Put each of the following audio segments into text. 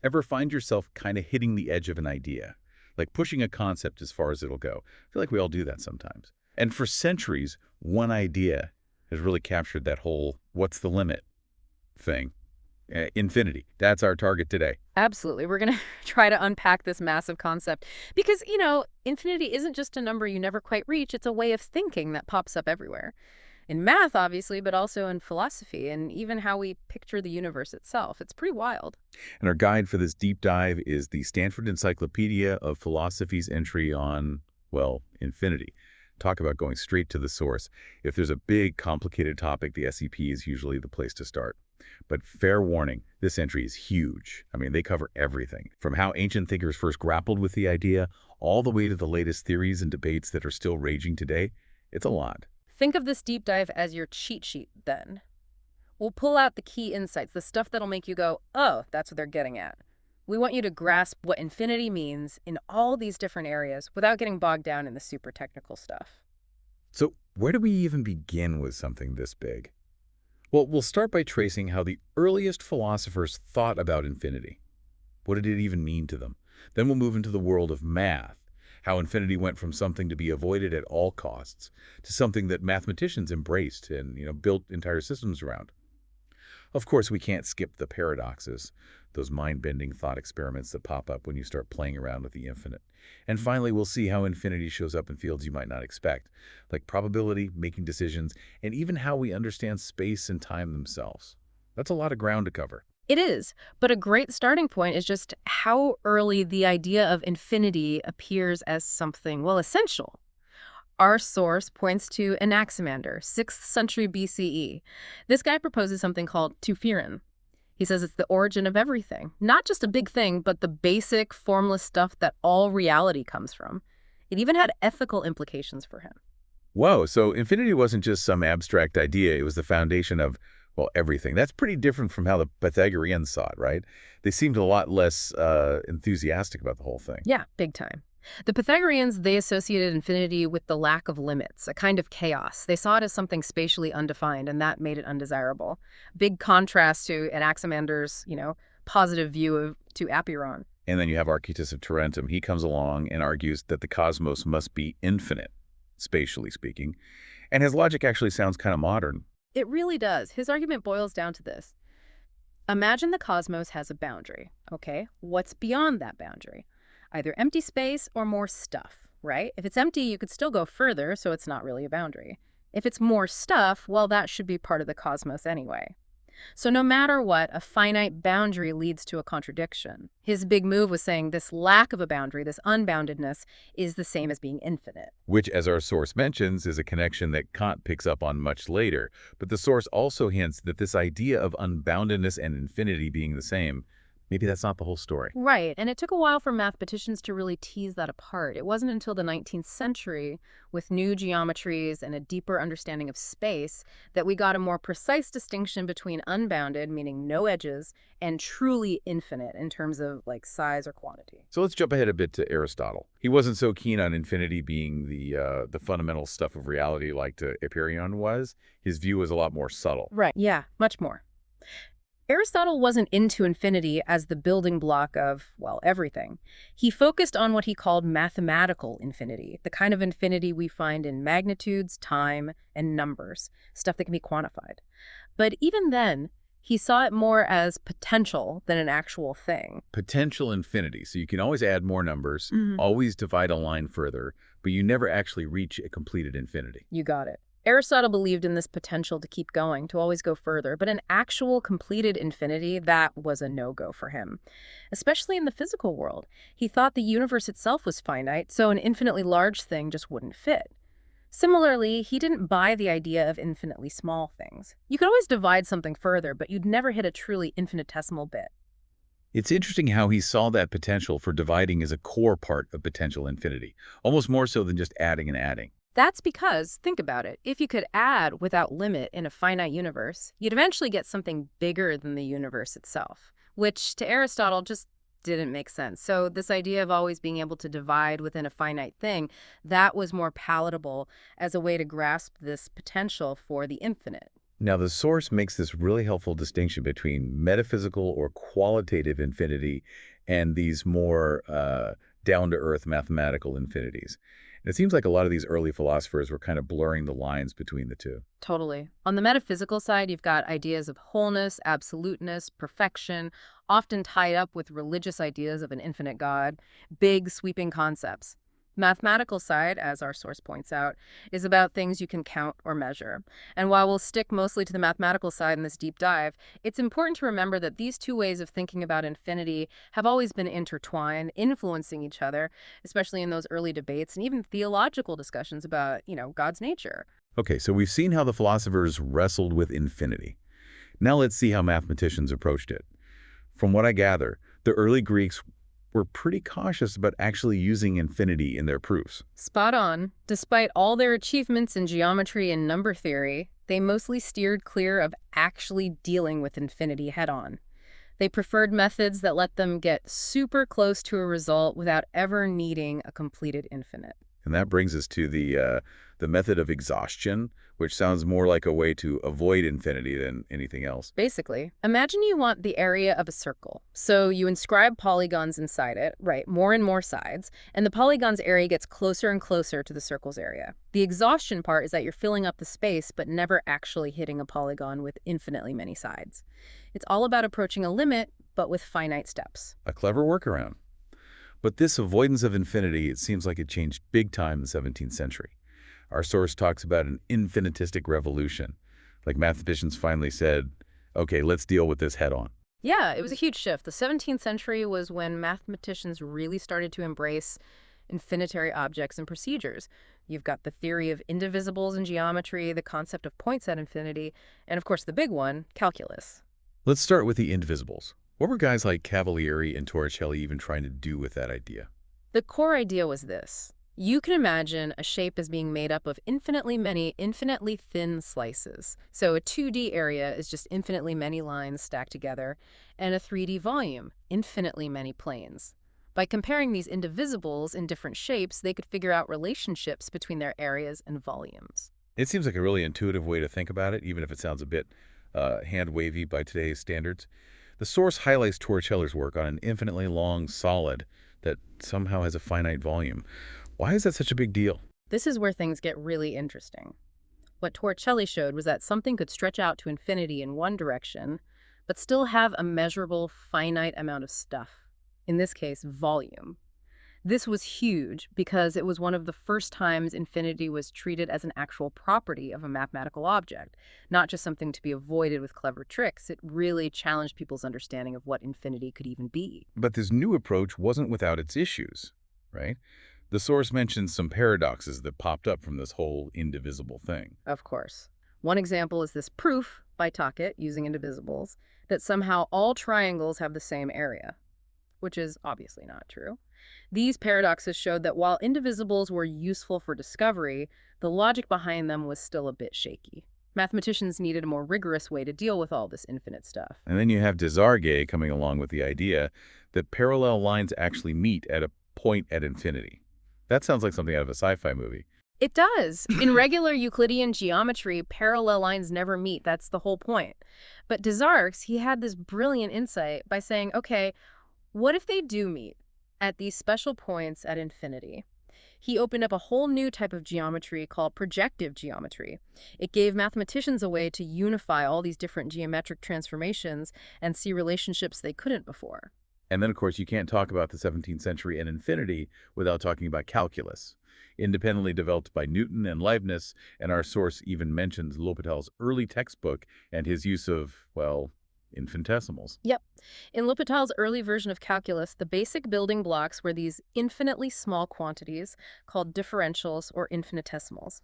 Ever find yourself kind of hitting the edge of an idea? Like pushing a concept as far as it'll go? I feel like we all do that sometimes. And for centuries, one idea has really captured that whole what's the limit thing. Infinity. That's our target today. Absolutely. We're going to try to unpack this massive concept because, infinity isn't just a number you never quite reach. It's a way of thinking that pops up everywhere. In math, obviously, but also in philosophy and even how we picture the universe itself. It's pretty wild. And our guide for this deep dive is the Stanford Encyclopedia of Philosophy's entry on, well, infinity. Talk about going straight to the source. If there's a big, complicated topic, the SEP is usually the place to start. But fair warning, this entry is huge. I mean, they cover everything, from how ancient thinkers first grappled with the idea, all the way to the latest theories and debates that are still raging today. It's a lot. Think of this deep dive as your cheat sheet, then. We'll pull out the key insights, the stuff that'll make you go, oh, that's what they're getting at. We want you to grasp what infinity means in all these different areas without getting bogged down in the super technical stuff. So where do we even begin with something this big? Well, we'll start by tracing how the earliest philosophers thought about infinity. What did it even mean to them? Then we'll move into the world of math, how infinity went from something to be avoided at all costs to something that mathematicians embraced and, built entire systems around. Of course, we can't skip the paradoxes, those mind-bending thought experiments that pop up when you start playing around with the infinite. And finally, we'll see how infinity shows up in fields you might not expect, like probability, making decisions, and even how we understand space and time themselves. That's a lot of ground to cover. It is, but a great starting point is just how early the idea of infinity appears as something, well, essential. Our source points to Anaximander, 6th century BCE. This guy proposes something called Teupheren. He says it's the origin of everything, not just a big thing, but the basic, formless stuff that all reality comes from. It even had ethical implications for him. Whoa, so infinity wasn't just some abstract idea. It was the foundation of, well, everything. That's pretty different from how the Pythagoreans saw it, right? They seemed a lot less enthusiastic about the whole thing. Yeah, big time. The Pythagoreans, they associated infinity with the lack of limits, a kind of chaos. They saw it as something spatially undefined, and that made it undesirable. Big contrast to Anaximander's, positive view to Apiron. And then you have Archytas of Tarentum. He comes along and argues that the cosmos must be infinite, spatially speaking. And his logic actually sounds kind of modern. It really does. His argument boils down to this. Imagine the cosmos has a boundary, okay? What's beyond that boundary? Either empty space or more stuff, right? If it's empty, you could still go further, so it's not really a boundary. If it's more stuff, well, that should be part of the cosmos anyway. So no matter what, a finite boundary leads to a contradiction. His big move was saying this lack of a boundary, this unboundedness, is the same as being infinite. Which, as our source mentions, is a connection that Kant picks up on much later. But the source also hints that this idea of unboundedness and infinity being the same, maybe that's not the whole story. Right, and it took a while for mathematicians to really tease that apart. It wasn't until the 19th century, with new geometries and a deeper understanding of space, that we got a more precise distinction between unbounded, meaning no edges, and truly infinite in terms of size or quantity. So let's jump ahead a bit to Aristotle. He wasn't so keen on infinity being the fundamental stuff of reality like Apiron was. His view was a lot more subtle. Right, yeah, much more. Aristotle wasn't into infinity as the building block of, well, everything. He focused on what he called mathematical infinity, the kind of infinity we find in magnitudes, time, and numbers, stuff that can be quantified. But even then, he saw it more as potential than an actual thing. Potential infinity. So you can always add more numbers, Mhm. always divide a line further, but you never actually reach a completed infinity. You got it. Aristotle believed in this potential to keep going, to always go further, but an actual completed infinity, that was a no-go for him, especially in the physical world. He thought the universe itself was finite, so an infinitely large thing just wouldn't fit. Similarly, he didn't buy the idea of infinitely small things. You could always divide something further, but you'd never hit a truly infinitesimal bit. It's interesting how he saw that potential for dividing as a core part of potential infinity, almost more so than just adding and adding. That's because, think about it, if you could add without limit in a finite universe, you'd eventually get something bigger than the universe itself, which to Aristotle just didn't make sense. So this idea of always being able to divide within a finite thing, that was more palatable as a way to grasp this potential for the infinite. Now, the source makes this really helpful distinction between metaphysical or qualitative infinity and these more down-to-earth mathematical infinities. And it seems like a lot of these early philosophers were kind of blurring the lines between the two. Totally. On the metaphysical side, you've got ideas of wholeness, absoluteness, perfection, often tied up with religious ideas of an infinite God, big, sweeping concepts. Mathematical side, as our source points out, is about things you can count or measure. And while we'll stick mostly to the mathematical side in this deep dive, it's important to remember that these two ways of thinking about infinity have always been intertwined, influencing each other, especially in those early debates and even theological discussions about, God's nature. Okay, so we've seen how the philosophers wrestled with infinity. Now let's see how mathematicians approached it. From what I gather, the early Greeks were pretty cautious about actually using infinity in their proofs. Spot on. Despite all their achievements in geometry and number theory, they mostly steered clear of actually dealing with infinity head-on. They preferred methods that let them get super close to a result without ever needing a completed infinite. And that brings us to the method of exhaustion, which sounds more like a way to avoid infinity than anything else. Basically, imagine you want the area of a circle. So you inscribe polygons inside it, right, more and more sides, and the polygon's area gets closer and closer to the circle's area. The exhaustion part is that you're filling up the space but never actually hitting a polygon with infinitely many sides. It's all about approaching a limit, but with finite steps. A clever workaround. But this avoidance of infinity, it seems like it changed big time in the 17th century. Our source talks about an infinitistic revolution. Like mathematicians finally said, okay, let's deal with this head on. Yeah, it was a huge shift. The 17th century was when mathematicians really started to embrace infinitary objects and procedures. You've got the theory of indivisibles in geometry, the concept of points at infinity, and of course the big one, calculus. Let's start with the indivisibles. What were guys like Cavalieri and Torricelli even trying to do with that idea? The core idea was this. You can imagine a shape as being made up of infinitely many, infinitely thin slices. So a 2D area is just infinitely many lines stacked together, and a 3D volume, infinitely many planes. By comparing these indivisibles in different shapes, they could figure out relationships between their areas and volumes. It seems like a really intuitive way to think about it, even if it sounds a bit hand-wavy by today's standards. The source highlights Torricelli's work on an infinitely long solid that somehow has a finite volume. Why is that such a big deal? This is where things get really interesting. What Torricelli showed was that something could stretch out to infinity in one direction, but still have a measurable, finite amount of stuff. In this case, volume. This was huge because it was one of the first times infinity was treated as an actual property of a mathematical object, not just something to be avoided with clever tricks. It really challenged people's understanding of what infinity could even be. But this new approach wasn't without its issues, right? The source mentions some paradoxes that popped up from this whole indivisible thing. Of course. One example is this proof by Tocchet, using indivisibles, that somehow all triangles have the same area, which is obviously not true. These paradoxes showed that while indivisibles were useful for discovery, the logic behind them was still a bit shaky. Mathematicians needed a more rigorous way to deal with all this infinite stuff. And then you have Desargues coming along with the idea that parallel lines actually meet at a point at infinity. That sounds like something out of a sci-fi movie. It does. In regular Euclidean geometry, parallel lines never meet. That's the whole point. But Desargues, he had this brilliant insight by saying, okay, what if they do meet at these special points at infinity? He opened up a whole new type of geometry called projective geometry. It gave mathematicians a way to unify all these different geometric transformations and see relationships they couldn't before. And then, of course, you can't talk about the 17th century and infinity without talking about calculus, independently developed by Newton and Leibniz, and our source even mentions L'Hopital's early textbook and his use of, well, infinitesimals. Yep. In L'Hopital's early version of calculus, the basic building blocks were these infinitely small quantities called differentials or infinitesimals.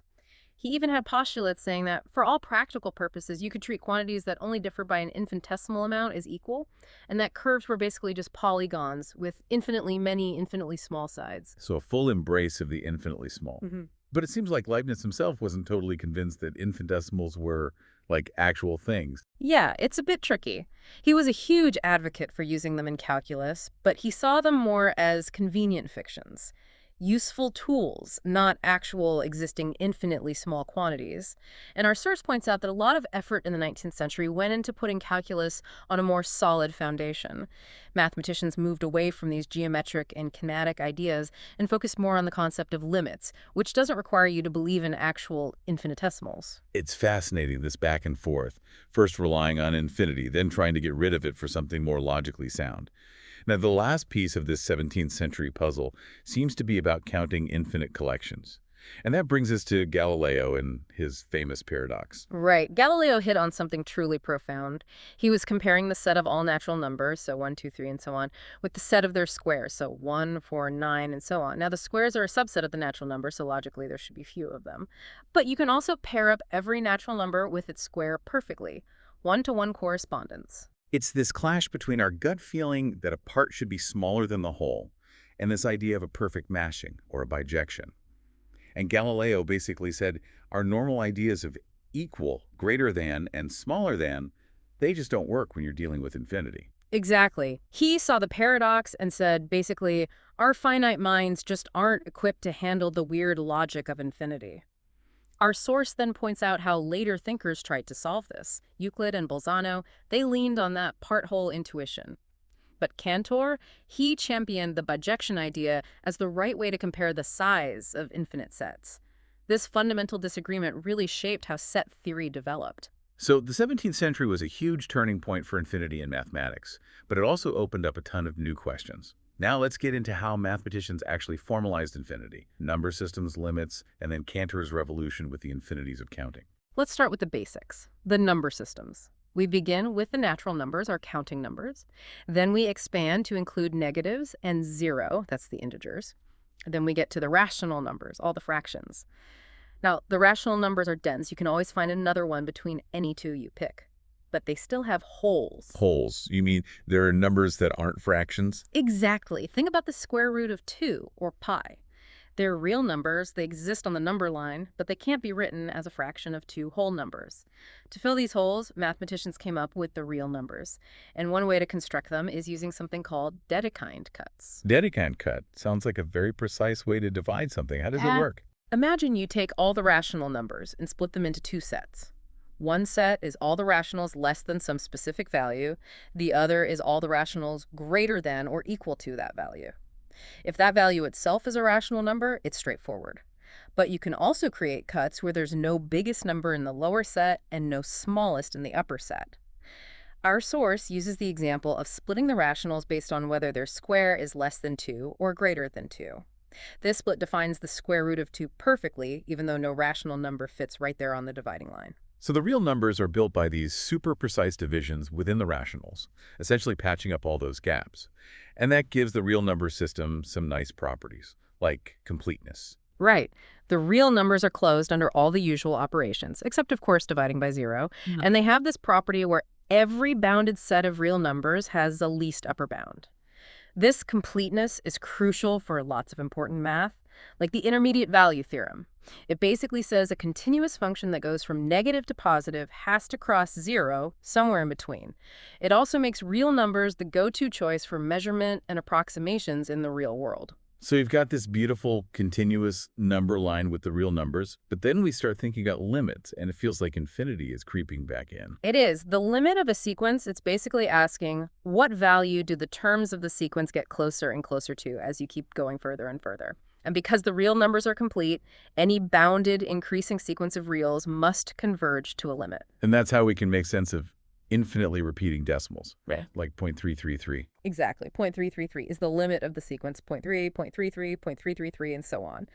He even had postulates saying that for all practical purposes, you could treat quantities that only differ by an infinitesimal amount as equal, and that curves were basically just polygons with infinitely many, infinitely small sides. So a full embrace of the infinitely small. But it seems like Leibniz himself wasn't totally convinced that infinitesimals were like actual things. Yeah, it's a bit tricky. He was a huge advocate for using them in calculus, but he saw them more as convenient fictions. useful tools, not actual existing infinitely small quantities. And our source points out that a lot of effort in the 19th century went into putting calculus on a more solid foundation. Mathematicians moved away from these geometric and kinematic ideas and focused more on the concept of limits, which doesn't require you to believe in actual infinitesimals. It's fascinating, this back and forth, first relying on infinity, then trying to get rid of it for something more logically sound. Now, the last piece of this 17th century puzzle seems to be about counting infinite collections. And that brings us to Galileo and his famous paradox. Right. Galileo hit on something truly profound. He was comparing the set of all natural numbers, so 1, 2, 3, and so on, with the set of their squares, so 1, 4, 9, and so on. Now, the squares are a subset of the natural number, so logically there should be few of them. But you can also pair up every natural number with its square perfectly, one-to-one correspondence. It's this clash between our gut feeling that a part should be smaller than the whole and this idea of a perfect mashing or a bijection. And Galileo basically said our normal ideas of equal, greater than, and smaller than, they just don't work when you're dealing with infinity. Exactly. He saw the paradox and said, basically, our finite minds just aren't equipped to handle the weird logic of infinity. Our source then points out how later thinkers tried to solve this. Euclid and Bolzano, they leaned on that part-whole intuition. But Cantor, he championed the bijection idea as the right way to compare the size of infinite sets. This fundamental disagreement really shaped how set theory developed. So the 17th century was a huge turning point for infinity in mathematics, but it also opened up a ton of new questions. Now let's get into how mathematicians actually formalized infinity, number systems, limits, and then Cantor's revolution with the infinities of counting. Let's start with the basics, the number systems. We begin with the natural numbers, our counting numbers. Then we expand to include negatives and 0, that's the integers. Then we get to the rational numbers, all the fractions. Now, the rational numbers are dense. You can always find another one between any two you pick. But they still have wholes. Wholes. You mean there are numbers that aren't fractions? Exactly. Think about the square root of 2, or pi. They're real numbers, they exist on the number line, but they can't be written as a fraction of two whole numbers. To fill these holes, mathematicians came up with the real numbers. And one way to construct them is using something called Dedekind cuts. Dedekind cut sounds like a very precise way to divide something. How does it work? Imagine you take all the rational numbers and split them into two sets. One set is all the rationals less than some specific value. The other is all the rationals greater than or equal to that value. If that value itself is a rational number, it's straightforward. But you can also create cuts where there's no biggest number in the lower set and no smallest in the upper set. Our source uses the example of splitting the rationals based on whether their square is less than 2 or greater than 2. This split defines the square root of 2 perfectly, even though no rational number fits right there on the dividing line. So the real numbers are built by these super precise divisions within the rationals, essentially patching up all those gaps. And that gives the real number system some nice properties, like completeness. Right. The real numbers are closed under all the usual operations, except, of course, dividing by 0. And they have this property where every bounded set of real numbers has a least upper bound. This completeness is crucial for lots of important math, like the intermediate value theorem. It basically says a continuous function that goes from negative to positive has to cross 0 somewhere in between. It also makes real numbers the go-to choice for measurement and approximations in the real world. So you've got this beautiful continuous number line with the real numbers, but then we start thinking about limits, and it feels like infinity is creeping back in. It is. The limit of a sequence, it's basically asking, what value do the terms of the sequence get closer and closer to as you keep going further and further? And because the real numbers are complete, any bounded increasing sequence of reals must converge to a limit. And that's how we can make sense of infinitely repeating decimals, Right. like 0.333. Exactly. 0.333 is the limit of the sequence, 0.3, 0.33, 0.333, and so on.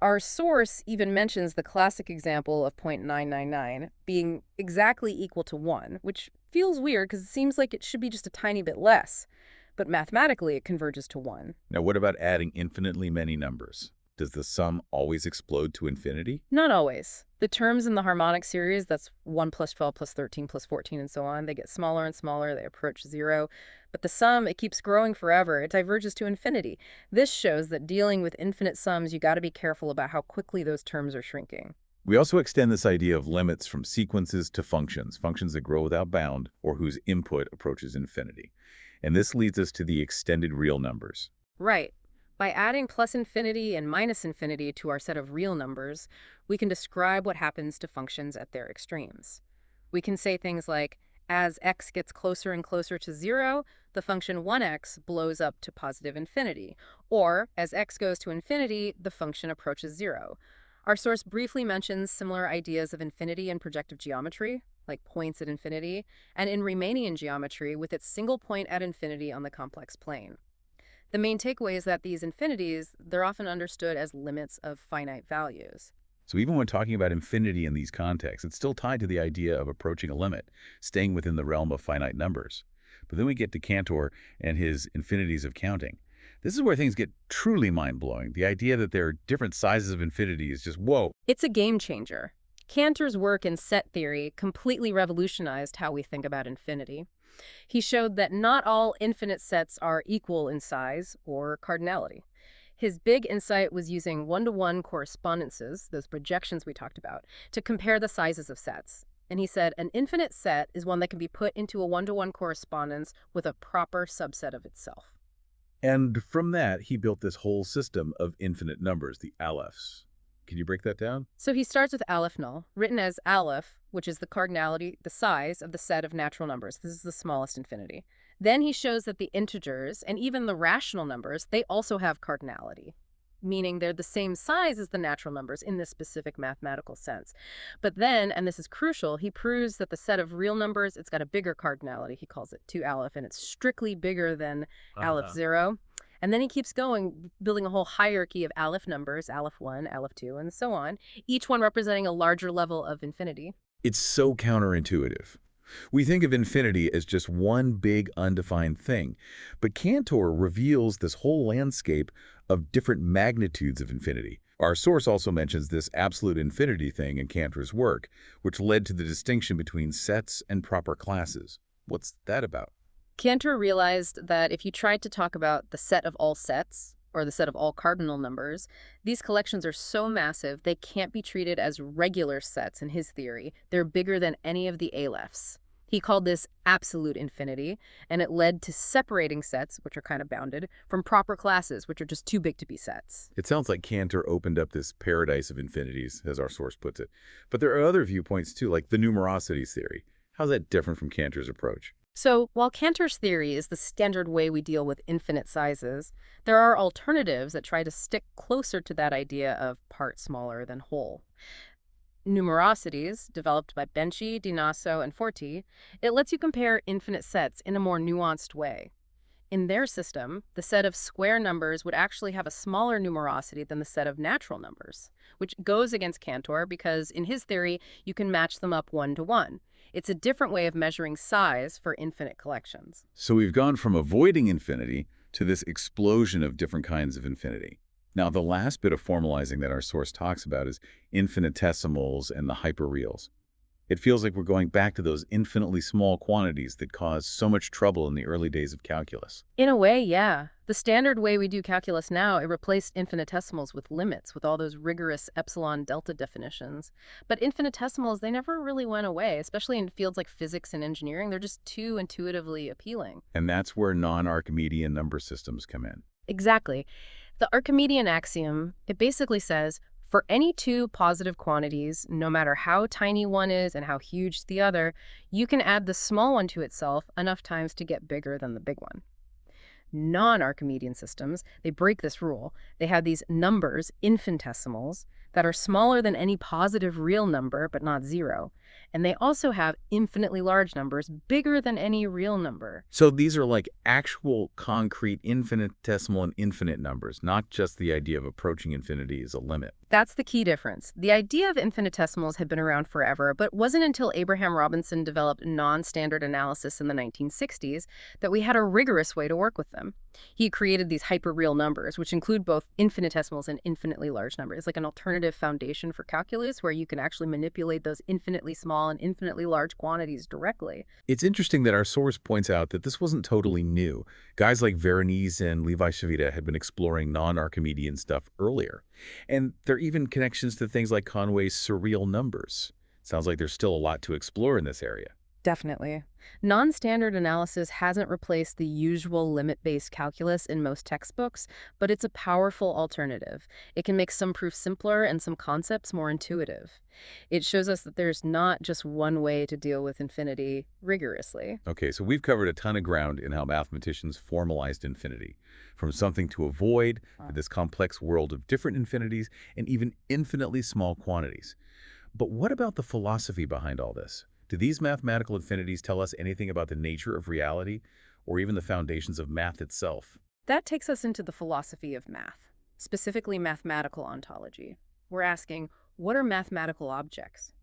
Our source even mentions the classic example of 0.999 being exactly equal to 1, which feels weird because it seems like it should be just a tiny bit less. But mathematically, it converges to 1. Now, what about adding infinitely many numbers? Does the sum always explode to infinity? Not always. The terms in the harmonic series, that's 1 plus 12 plus 13 plus 14 and so on, they get smaller and smaller, they approach 0. But the sum, it keeps growing forever. It diverges to infinity. This shows that dealing with infinite sums, you got to be careful about how quickly those terms are shrinking. We also extend this idea of limits from sequences to functions, functions that grow without bound or whose input approaches infinity. And this leads us to the extended real numbers. Right. By adding plus infinity and minus infinity to our set of real numbers, we can describe what happens to functions at their extremes. We can say things like, as x gets closer and closer to 0, the function 1x blows up to positive infinity. Or, as x goes to infinity, the function approaches 0. Our source briefly mentions similar ideas of infinity in projective geometry, like points at infinity, and in Riemannian geometry with its single point at infinity on the complex plane. The main takeaway is that these infinities, they're often understood as limits of finite values. So even when talking about infinity in these contexts, it's still tied to the idea of approaching a limit, staying within the realm of finite numbers. But then we get to Cantor and his infinities of counting. This is where things get truly mind-blowing. The idea that there are different sizes of infinity is just, whoa. It's a game changer. Cantor's work in set theory completely revolutionized how we think about infinity. He showed that not all infinite sets are equal in size or cardinality. His big insight was using one-to-one correspondences, those projections we talked about, to compare the sizes of sets. And he said an infinite set is one that can be put into a one-to-one correspondence with a proper subset of itself. And from that, he built this whole system of infinite numbers, the Alephs. Can you break that down? So he starts with Aleph null, written as Aleph, which is the cardinality, the size of the set of natural numbers. This is the smallest infinity. Then he shows that the integers and even the rational numbers, they also have cardinality, meaning they're the same size as the natural numbers in this specific mathematical sense. But then, and this is crucial, he proves that the set of real numbers, it's got a bigger cardinality. He calls it 2 Aleph, and it's strictly bigger than Aleph 0. And then he keeps going, building a whole hierarchy of Aleph numbers, Aleph 1, Aleph 2, and so on, each one representing a larger level of infinity. It's so counterintuitive. We think of infinity as just one big undefined thing, but Cantor reveals this whole landscape of different magnitudes of infinity. Our source also mentions this absolute infinity thing in Cantor's work, which led to the distinction between sets and proper classes. What's that about? Cantor realized that if you tried to talk about the set of all sets, or the set of all cardinal numbers, these collections are so massive they can't be treated as regular sets in his theory. They're bigger than any of the Alephs. He called this absolute infinity, and it led to separating sets, which are kind of bounded, from proper classes, which are just too big to be sets. It sounds like Cantor opened up this paradise of infinities, as our source puts it. But there are other viewpoints too, like the numerosities theory. How's that different from Cantor's approach? So, while Cantor's theory is the standard way we deal with infinite sizes, there are alternatives that try to stick closer to that idea of part smaller than whole. Numerosities, developed by Benchi, Di Naso, and Forti, it lets you compare infinite sets in a more nuanced way. In their system, the set of square numbers would actually have a smaller numerosity than the set of natural numbers, which goes against Cantor because, in his theory, you can match them up one-to-one. It's a different way of measuring size for infinite collections. So we've gone from avoiding infinity to this explosion of different kinds of infinity. Now, the last bit of formalizing that our source talks about is infinitesimals and the hyperreals. It feels like we're going back to those infinitely small quantities that caused so much trouble in the early days of calculus. In a way, yeah. The standard way we do calculus now, it replaced infinitesimals with limits, with all those rigorous epsilon delta definitions. But infinitesimals, they never really went away, especially in fields like physics and engineering. They're just too intuitively appealing. And that's where non-Archimedean number systems come in. Exactly. The Archimedean axiom, it basically says, for any two positive quantities, no matter how tiny one is and how huge the other, you can add the small one to itself enough times to get bigger than the big one. Non-Archimedean systems, they break this rule. They have these numbers, infinitesimals, that are smaller than any positive real number, but not 0. And they also have infinitely large numbers, bigger than any real number. So these are like actual, concrete, infinitesimal and infinite numbers, not just the idea of approaching infinity as a limit. That's the key difference. The idea of infinitesimals had been around forever, but it wasn't until Abraham Robinson developed non-standard analysis in the 1960s that we had a rigorous way to work with them. He created these hyperreal numbers, which include both infinitesimals and infinitely large numbers, like an alternative foundation for calculus where you can actually manipulate those infinitely small and infinitely large quantities directly. It's interesting that our source points out that this wasn't totally new. Guys like Veronese and Levi Civita had been exploring non-Archimedean stuff earlier. And there are even connections to things like Conway's surreal numbers. Sounds like there's still a lot to explore in this area. Definitely. Non-standard analysis hasn't replaced the usual limit-based calculus in most textbooks, but it's a powerful alternative. It can make some proofs simpler and some concepts more intuitive. It shows us that there's not just one way to deal with infinity rigorously. Okay, so we've covered a ton of ground in how mathematicians formalized infinity, from something to avoid to this complex world of different infinities and even infinitely small quantities. But what about the philosophy behind all this? Do these mathematical infinities tell us anything about the nature of reality or even the foundations of math itself? That takes us into the philosophy of math, specifically mathematical ontology. We're asking, what are mathematical objects?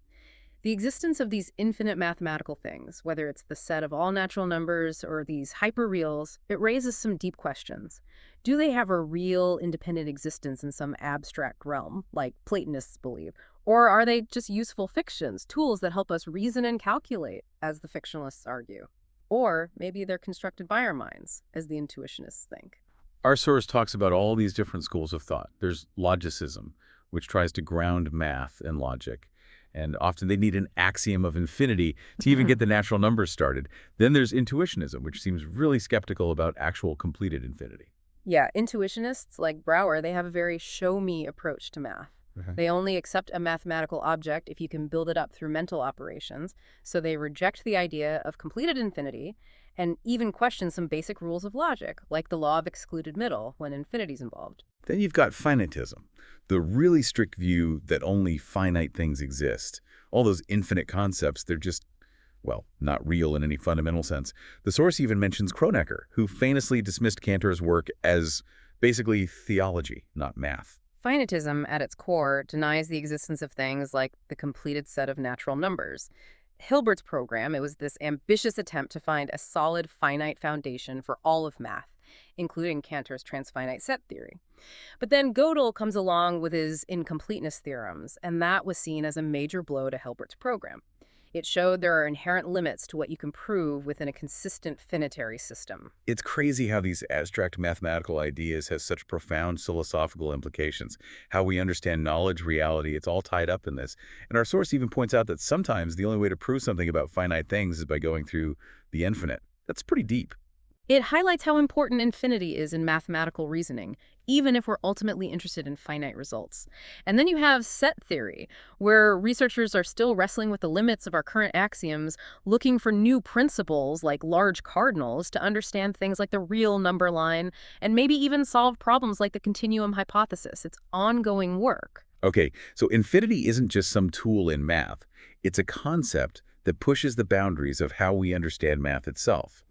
The existence of these infinite mathematical things, whether it's the set of all natural numbers or these hyperreals, it raises some deep questions. Do they have a real independent existence in some abstract realm, like Platonists believe? Or are they just useful fictions, tools that help us reason and calculate, as the fictionalists argue? Or maybe they're constructed by our minds, as the intuitionists think. Our source talks about all these different schools of thought. There's logicism, which tries to ground math and logic. And often they need an axiom of infinity to even get the natural numbers started. Then there's intuitionism, which seems really skeptical about actual completed infinity. Yeah, intuitionists like Brouwer, they have a very show-me approach to math. Okay. They only accept a mathematical object if you can build it up through mental operations, so they reject the idea of completed infinity and even question some basic rules of logic, like the law of excluded middle when infinity's involved. Then you've got finitism, the really strict view that only finite things exist. All those infinite concepts, they're just, well, not real in any fundamental sense. The source even mentions Kronecker, who famously dismissed Cantor's work as basically theology, not math. Finitism, at its core, denies the existence of things like the completed set of natural numbers. Hilbert's program, it was this ambitious attempt to find a solid finite foundation for all of math, including Cantor's transfinite set theory. But then Gödel comes along with his incompleteness theorems, and that was seen as a major blow to Hilbert's program. It showed there are inherent limits to what you can prove within a consistent finitary system. It's crazy how these abstract mathematical ideas have such profound philosophical implications. How we understand knowledge, reality, it's all tied up in this. And our source even points out that sometimes the only way to prove something about finite things is by going through the infinite. That's pretty deep. It highlights how important infinity is in mathematical reasoning, even if we're ultimately interested in finite results. And then you have set theory, where researchers are still wrestling with the limits of our current axioms, looking for new principles like large cardinals to understand things like the real number line, and maybe even solve problems like the continuum hypothesis. It's ongoing work. Okay, so infinity isn't just some tool in math. It's a concept that pushes the boundaries of how we understand math itself.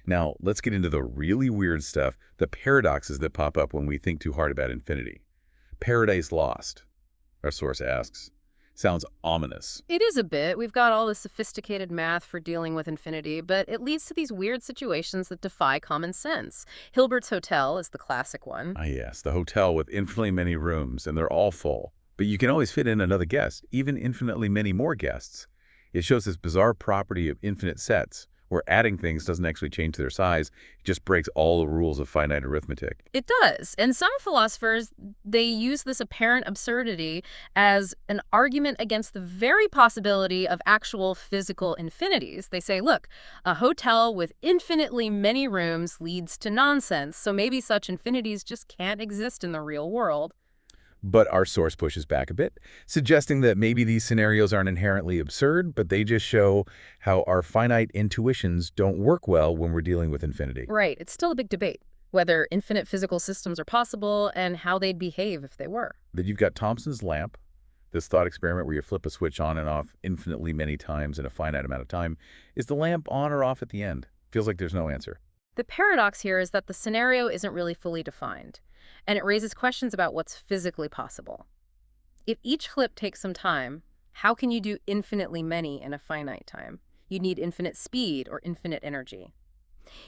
Now, let's get into the really weird stuff, the paradoxes that pop up when we think too hard about infinity. Paradise lost, our source asks. Sounds ominous. It is a bit. We've got all this sophisticated math for dealing with infinity, but it leads to these weird situations that defy common sense. Hilbert's Hotel is the classic one. Ah, yes, the hotel with infinitely many rooms, and they're all full. But you can always fit in another guest, even infinitely many more guests. It shows this bizarre property of infinite sets, where adding things doesn't actually change their size. It just breaks all the rules of finite arithmetic. It does. And some philosophers, they use this apparent absurdity as an argument against the very possibility of actual physical infinities. They say, look, a hotel with infinitely many rooms leads to nonsense, so maybe such infinities just can't exist in the real world. But our source pushes back a bit, suggesting that maybe these scenarios aren't inherently absurd, but they just show how our finite intuitions don't work well when we're dealing with infinity. Right. It's still a big debate whether infinite physical systems are possible and how they'd behave if they were. Then you've got Thomson's lamp, this thought experiment where you flip a switch on and off infinitely many times in a finite amount of time. Is the lamp on or off at the end? Feels like there's no answer. The paradox here is that the scenario isn't really fully defined, and it raises questions about what's physically possible. If each flip takes some time, how can you do infinitely many in a finite time? You'd need infinite speed or infinite energy.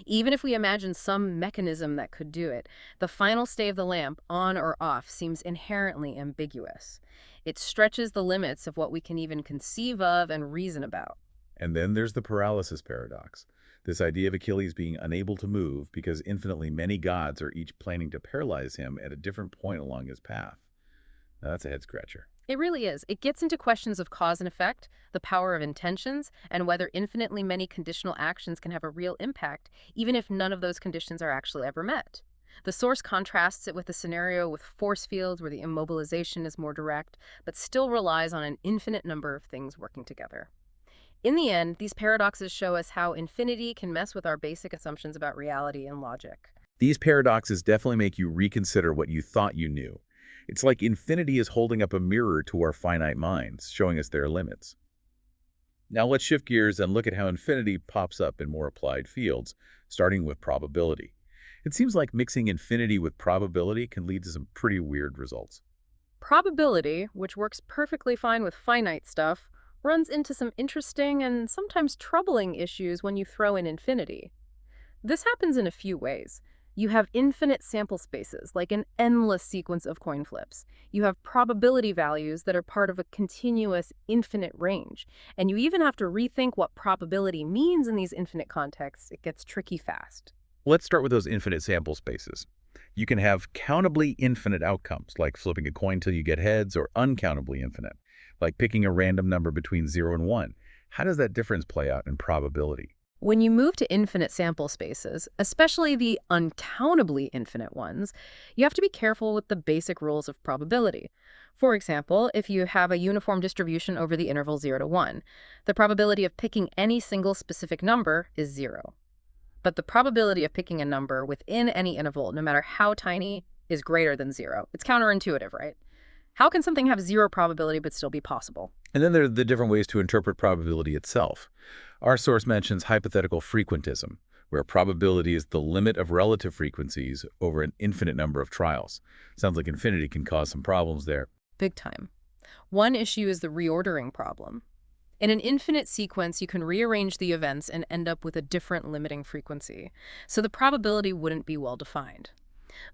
Even if we imagine some mechanism that could do it, the final state of the lamp, on or off, seems inherently ambiguous. It stretches the limits of what we can even conceive of and reason about. And then there's the paralysis paradox. This idea of Achilles being unable to move because infinitely many gods are each planning to paralyze him at a different point along his path. Now, that's a head-scratcher. It really is. It gets into questions of cause and effect, the power of intentions, and whether infinitely many conditional actions can have a real impact, even if none of those conditions are actually ever met. The source contrasts it with a scenario with force fields where the immobilization is more direct, but still relies on an infinite number of things working together. In the end, these paradoxes show us how infinity can mess with our basic assumptions about reality and logic. These paradoxes definitely make you reconsider what you thought you knew. It's like infinity is holding up a mirror to our finite minds, showing us their limits. Now let's shift gears and look at how infinity pops up in more applied fields, starting with probability. It seems like mixing infinity with probability can lead to some pretty weird results. Probability, which works perfectly fine with finite stuff, runs into some interesting and sometimes troubling issues when you throw in infinity. This happens in a few ways. You have infinite sample spaces, like an endless sequence of coin flips. You have probability values that are part of a continuous infinite range. And you even have to rethink what probability means in these infinite contexts. It gets tricky fast. Let's start with those infinite sample spaces. You can have countably infinite outcomes, like flipping a coin till you get heads, or uncountably infinite, like picking a random number between 0 and 1. How does that difference play out in probability? When you move to infinite sample spaces, especially the uncountably infinite ones, you have to be careful with the basic rules of probability. For example, if you have a uniform distribution over the interval 0 to 1, the probability of picking any single specific number is 0. But the probability of picking a number within any interval, no matter how tiny, is greater than 0. It's counterintuitive, right? How can something have 0 probability but still be possible? And then there are the different ways to interpret probability itself. Our source mentions hypothetical frequentism, where probability is the limit of relative frequencies over an infinite number of trials. Sounds like infinity can cause some problems there. Big time. One issue is the reordering problem. In an infinite sequence, you can rearrange the events and end up with a different limiting frequency, so the probability wouldn't be well defined.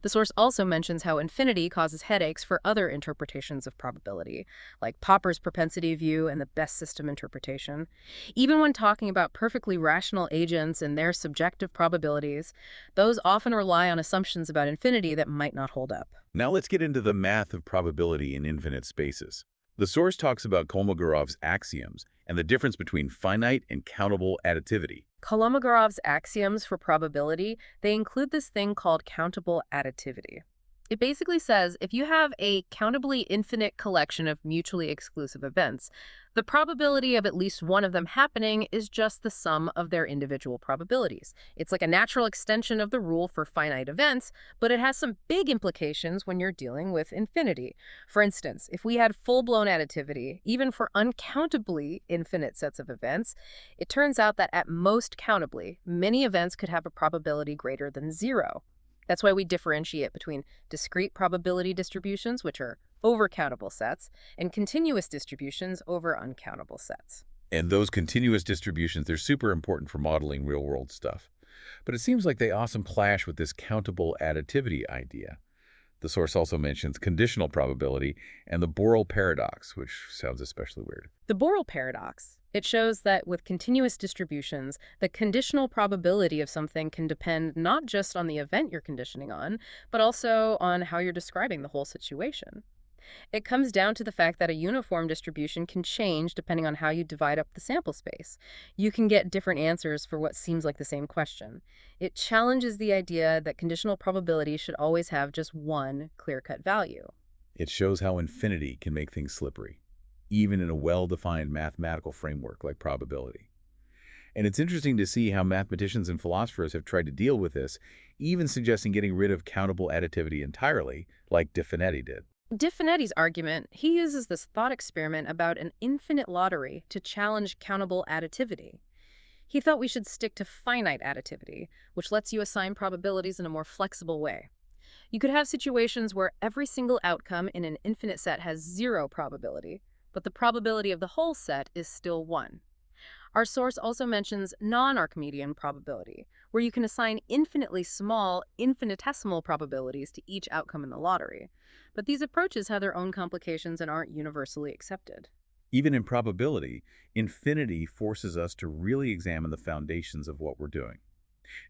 The source also mentions how infinity causes headaches for other interpretations of probability, like Popper's propensity view and the best system interpretation. Even when talking about perfectly rational agents and their subjective probabilities, those often rely on assumptions about infinity that might not hold up. Now let's get into the math of probability in infinite spaces. The source talks about Kolmogorov's axioms and the difference between finite and countable additivity. Kolmogorov's axioms for probability, they include this thing called countable additivity. It basically says if you have a countably infinite collection of mutually exclusive events, the probability of at least one of them happening is just the sum of their individual probabilities. It's like a natural extension of the rule for finite events, but it has some big implications when you're dealing with infinity. For instance, if we had full-blown additivity, even for uncountably infinite sets of events, it turns out that at most countably, many events could have a probability greater than 0. That's why we differentiate between discrete probability distributions, which are overcountable sets, and continuous distributions over uncountable sets. And those continuous distributions, they're super important for modeling real-world stuff. But it seems like they often clash with this countable additivity idea. The source also mentions conditional probability and the Borel paradox, which sounds especially weird. The Borel paradox. It shows that with continuous distributions, the conditional probability of something can depend not just on the event you're conditioning on, but also on how you're describing the whole situation. It comes down to the fact that a uniform distribution can change depending on how you divide up the sample space. You can get different answers for what seems like the same question. It challenges the idea that conditional probability should always have just one clear-cut value. It shows how infinity can make things slippery, even in a well-defined mathematical framework like probability. And it's interesting to see how mathematicians and philosophers have tried to deal with this, even suggesting getting rid of countable additivity entirely, like De Finetti did. De Finetti's argument, he uses this thought experiment about an infinite lottery to challenge countable additivity. He thought we should stick to finite additivity, which lets you assign probabilities in a more flexible way. You could have situations where every single outcome in an infinite set has 0 probability, but the probability of the whole set is still 1. Our source also mentions non-Archimedean probability, where you can assign infinitely small, infinitesimal probabilities to each outcome in the lottery. But these approaches have their own complications and aren't universally accepted. Even in probability, infinity forces us to really examine the foundations of what we're doing.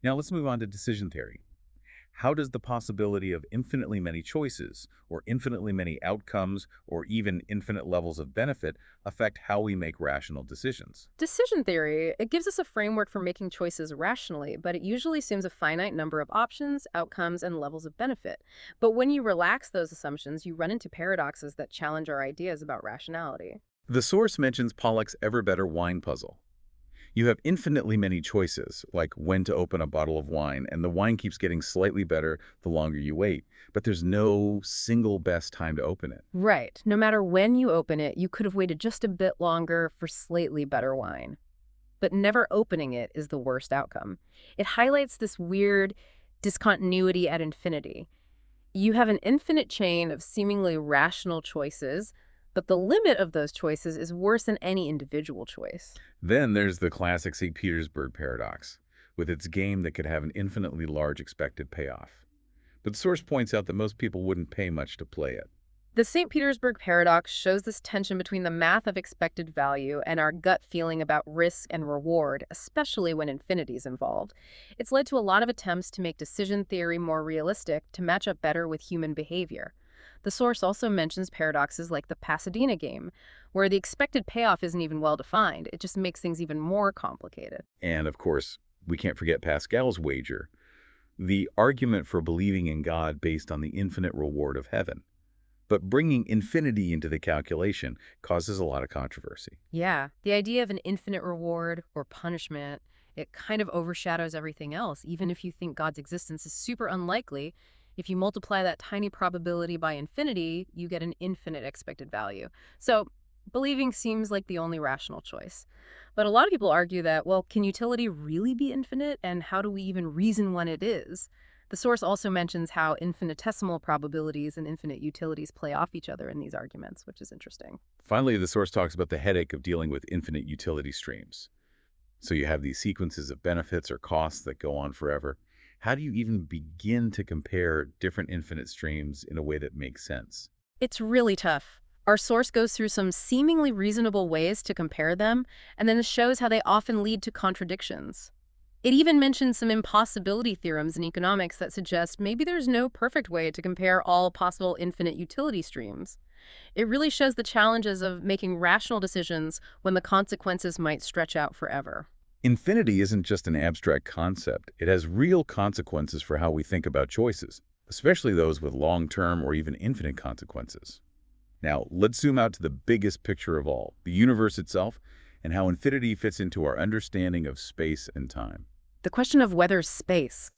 Now let's move on to decision theory. How does the possibility of infinitely many choices, or infinitely many outcomes, or even infinite levels of benefit affect how we make rational decisions? Decision theory, it gives us a framework for making choices rationally, but it usually assumes a finite number of options, outcomes, and levels of benefit. But when you relax those assumptions, you run into paradoxes that challenge our ideas about rationality. The source mentions Pollack's ever better wine puzzle. You have infinitely many choices, like when to open a bottle of wine, and the wine keeps getting slightly better the longer you wait, but there's no single best time to open it. Right. No matter when you open it, you could have waited just a bit longer for slightly better wine. But never opening it is the worst outcome. It highlights this weird discontinuity at infinity. You have an infinite chain of seemingly rational choices, but the limit of those choices is worse than any individual choice. Then there's the classic St. Petersburg paradox, with its game that could have an infinitely large expected payoff. But the source points out that most people wouldn't pay much to play it. The St. Petersburg paradox shows this tension between the math of expected value and our gut feeling about risk and reward, especially when infinity is involved. It's led to a lot of attempts to make decision theory more realistic to match up better with human behavior. The source also mentions paradoxes like the Pasadena game, where the expected payoff isn't even well defined. It just makes things even more complicated. And of course, we can't forget Pascal's wager, the argument for believing in God based on the infinite reward of heaven. But bringing infinity into the calculation causes a lot of controversy. Yeah, the idea of an infinite reward or punishment, it kind of overshadows everything else. Even if you think God's existence is super unlikely, if you multiply that tiny probability by infinity, you get an infinite expected value. So believing seems like the only rational choice. But a lot of people argue that, well, can utility really be infinite? And how do we even reason when it is? The source also mentions how infinitesimal probabilities and infinite utilities play off each other in these arguments, which is interesting. Finally, the source talks about the headache of dealing with infinite utility streams. So you have these sequences of benefits or costs that go on forever. How do you even begin to compare different infinite streams in a way that makes sense? It's really tough. Our source goes through some seemingly reasonable ways to compare them, and then shows how they often lead to contradictions. It even mentions some impossibility theorems in economics that suggest maybe there's no perfect way to compare all possible infinite utility streams. It really shows the challenges of making rational decisions when the consequences might stretch out forever. Infinity isn't just an abstract concept. It has real consequences for how we think about choices, especially those with long-term or even infinite consequences. Now, let's zoom out to the biggest picture of all, the universe itself, and how infinity fits into our understanding of space and time. The question of whether space